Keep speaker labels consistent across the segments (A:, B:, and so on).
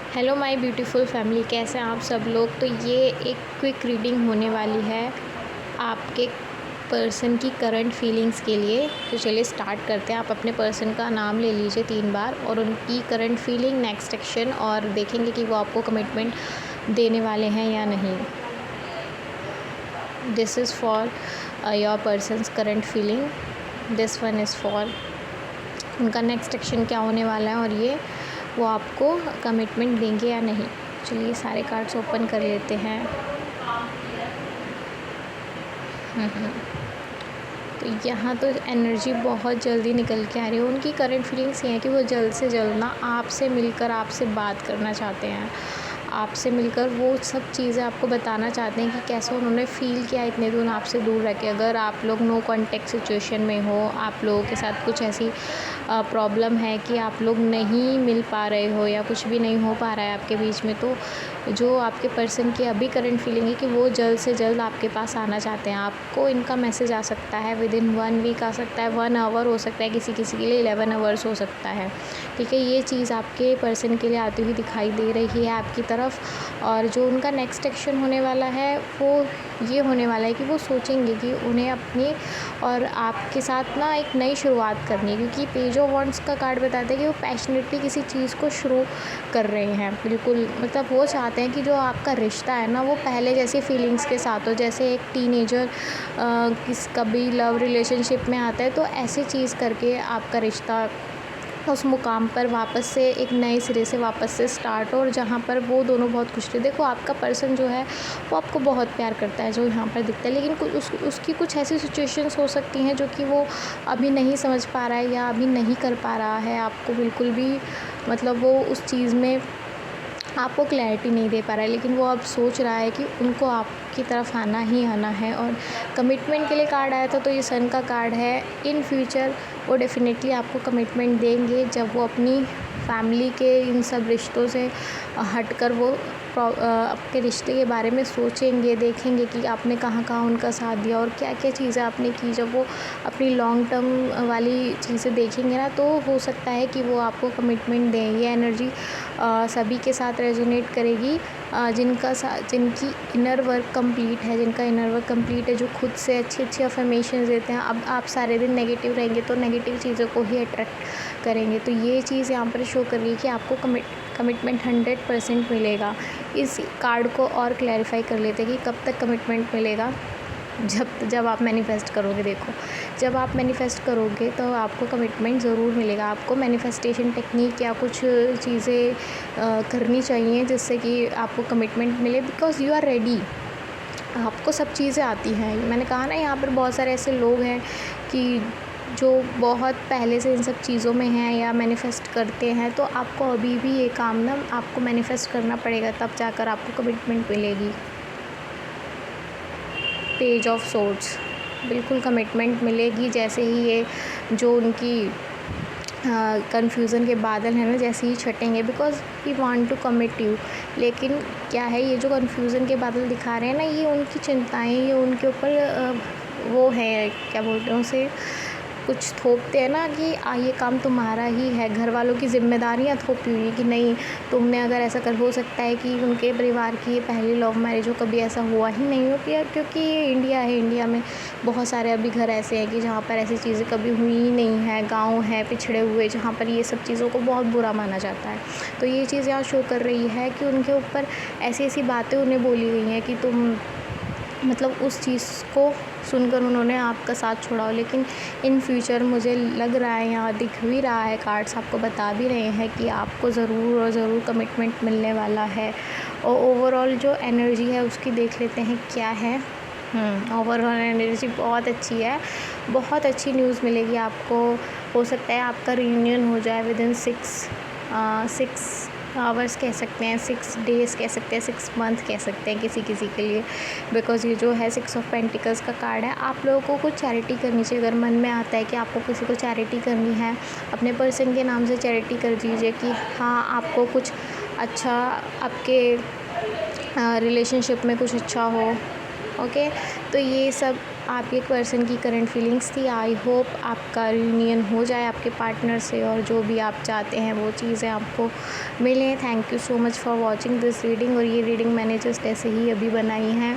A: Hello my beautiful family, कैसे हैं आप सब लोग। तो ये एक क्विक रीडिंग होने वाली है आपके पर्सन की करंट फीलिंग्स के लिए। तो चलिए स्टार्ट करते हैं। आप अपने पर्सन का नाम ले लीजिए 3 बार और उनकी करंट फीलिंग, नेक्स्ट एक्शन, और देखेंगे कि वो आपको कमिटमेंट देने वाले हैं या नहीं। This is for your persons current feeling, this one is for उनका नेक्स्ट एक्शन क्या होने वाला है और ये वो आपको कमिटमेंट देंगे या नहीं। चलिए सारे कार्ड्स ओपन कर लेते हैं। तो यहाँ तो एनर्जी बहुत जल्दी निकल के आ रही है। उनकी करंट फीलिंग्स ये हैं कि वो जल्द से जल्द ना आपसे मिलकर आपसे बात करना चाहते हैं। आपसे मिलकर वो सब चीज़ें आपको बताना चाहते हैं कि कैसा उन्होंने फ़ील किया इतने दिन आपसे दूर रह के। अगर आप लोग नो कॉन्टैक्ट सिचुएशन में हो, आप लोगों के साथ कुछ ऐसी प्रॉब्लम है कि आप लोग नहीं मिल पा रहे हो या कुछ भी नहीं हो पा रहा है आपके बीच में, तो जो आपके पर्सन की अभी करंट फीलिंग है कि वो जल्द से जल्द आपके पास आना चाहते हैं। आपको इनका मैसेज आ सकता है विदिन 1 वीक आ सकता है, 1 आवर हो सकता है, किसी किसी के लिए 11 आवर्स हो सकता है। ठीक है, ये चीज़ आपके पर्सन के लिए आती हुई दिखाई दे रही है आपकी तरफ। और जो उनका नेक्स्ट एक्शन होने वाला है वो ये होने वाला है कि वो सोचेंगे कि उन्हें अपनी और आपके साथ ना एक नई शुरुआत करनी है, क्योंकि पेज ऑफ वॉन्ड्स का कार्ड बताता है कि वो पैशनेटली किसी चीज़ को शुरू कर रहे हैं। बिल्कुल, मतलब वो चाहते हैं कि जो आपका रिश्ता है ना वो पहले जैसी फीलिंग्स के साथ हो। जैसे एक टीनेजर कभी लव रिलेशनशिप में आता है तो ऐसी चीज़ करके आपका रिश्ता उस मुकाम पर वापस से एक नए सिरे से वापस से स्टार्ट हो, और जहाँ पर वो दोनों बहुत खुश थे। देखो, आपका पर्सन जो है वो आपको बहुत प्यार करता है, जो यहाँ पर दिखता है, लेकिन उसकी कुछ ऐसी सिचुएशंस हो सकती हैं जो कि वो अभी नहीं समझ पा रहा है या अभी नहीं कर पा रहा है आपको बिल्कुल भी, मतलब वो उस चीज़ में आपको क्लैरिटी नहीं दे पा रहा है। लेकिन वो अब सोच रहा है कि उनको आपकी तरफ आना ही आना है। और कमिटमेंट के लिए कार्ड आया था तो ये सन का कार्ड है। इन फ्यूचर वो डेफ़िनेटली आपको कमिटमेंट देंगे जब वो अपनी फैमिली के इन सब रिश्तों से हटकर वो आपके रिश्ते के बारे में सोचेंगे, देखेंगे कि आपने कहाँ कहाँ उनका साथ दिया और क्या क्या चीज़ें आपने की। जब वो अपनी लॉन्ग टर्म वाली चीज़ें देखेंगे ना, तो हो सकता है कि वो आपको कमिटमेंट दें। ये एनर्जी सभी के साथ रेजोनेट करेगी जिनकी इनर वर्क कंप्लीट है, जिनका इनर वर्क कंप्लीट है, जो खुद से अच्छी अच्छी अफर्मेशंस देते हैं। अब आप सारे दिन नेगेटिव रहेंगे तो नेगेटिव चीज़ों को ही अट्रैक्ट करेंगे। तो ये चीज़ यहाँ पर शो कर रही है कि आपको कमिटमेंट 100% मिलेगा। इस कार्ड को और क्लैरिफाई कर लेते हैं कि कब तक कमिटमेंट मिलेगा। जब आप मैनिफेस्ट करोगे। देखो, जब आप मैनिफेस्ट करोगे तो आपको कमिटमेंट ज़रूर मिलेगा। आपको मैनिफेस्टेशन टेक्निक या कुछ चीज़ें करनी चाहिए जिससे कि आपको कमिटमेंट मिले, बिकॉज़ यू आर रेडी। आपको सब चीज़ें आती हैं। मैंने कहा ना, यहाँ पर बहुत सारे ऐसे लोग हैं कि जो बहुत पहले से इन सब चीज़ों में हैं या मैनिफेस्ट करते हैं। तो आपको अभी भी ये काम ना आपको मैनिफेस्ट करना पड़ेगा, तब जाकर आपको कमिटमेंट मिलेगी। पेज ऑफ सोर्ड्स, बिल्कुल कमिटमेंट मिलेगी जैसे ही ये जो उनकी कन्फ्यूज़न के बादल हैं ना, जैसे ही छटेंगे, because we want to commit you. लेकिन क्या है, ये जो कन्फ्यूज़न के बादल दिखा रहे हैं ना, ये उनकी चिंताएं, ये उनके ऊपर वो है, क्या बोलते हैं उसे, कुछ थोपते हैं ना कि ये काम तुम्हारा ही है। घर वालों की जिम्मेदारियाँ थोपी हुई कि नहीं, तुमने अगर ऐसा कर, हो सकता है कि उनके परिवार की ये पहली लव मैरिज हो, कभी ऐसा हुआ ही नहीं हो, क्योंकि ये इंडिया है। इंडिया में बहुत सारे अभी घर ऐसे हैं कि जहाँ पर ऐसी चीज़ें कभी हुई ही नहीं है। गाँव है पिछड़े हुए, जहाँ पर ये सब चीज़ों को बहुत बुरा माना जाता है। तो ये चीज़ यहाँ शो कर रही है कि उनके ऊपर ऐसी ऐसी बातें उन्हें बोली गई हैं कि तुम, मतलब उस चीज़ को सुनकर उन्होंने आपका साथ छोड़ा हो। लेकिन इन फ्यूचर मुझे लग रहा है, यहाँ दिख भी रहा है, कार्ड्स आपको बता भी रहे हैं कि आपको ज़रूर और ज़रूर कमिटमेंट मिलने वाला है। और ओवरऑल जो एनर्जी है उसकी देख लेते हैं क्या है। ओवरऑल एनर्जी बहुत अच्छी है, बहुत अच्छी न्यूज़ मिलेगी आपको। हो सकता है आपका रियूनियन हो जाए विदिन 6 आवर्स कह सकते हैं, 6 डेज़ कह सकते हैं, 6 मंथ कह सकते हैं किसी किसी के लिए। बिकॉज़ ये जो है 6 ऑफ पेंटिकल्स का कार्ड है। आप लोगों को कुछ चैरिटी करनी चाहिए। अगर मन में आता है कि आपको किसी को चैरिटी करनी है, अपने पर्सन के नाम से चैरिटी कर दीजिए कि हाँ, आपको कुछ अच्छा, आपके रिलेशनशिप में कुछ अच्छा हो। ओके, तो ये सब आपके एक पर्सन की करंट फीलिंग्स थी। आई होप आपका रियूनियन हो जाए आपके पार्टनर से और जो भी आप चाहते हैं वो चीज़ें आपको मिलें। Thank you so much for watching this reading. और ये रीडिंग मैंने जस्ट ऐसे ही अभी बनाई है,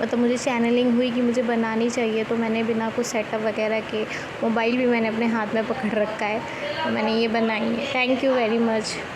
A: मतलब मुझे चैनलिंग हुई कि मुझे बनानी चाहिए, तो मैंने बिना कुछ सेटअप वगैरह के, मोबाइल भी मैंने अपने हाथ में पकड़ रखा है, तो मैंने ये बनाई है। Thank you very much.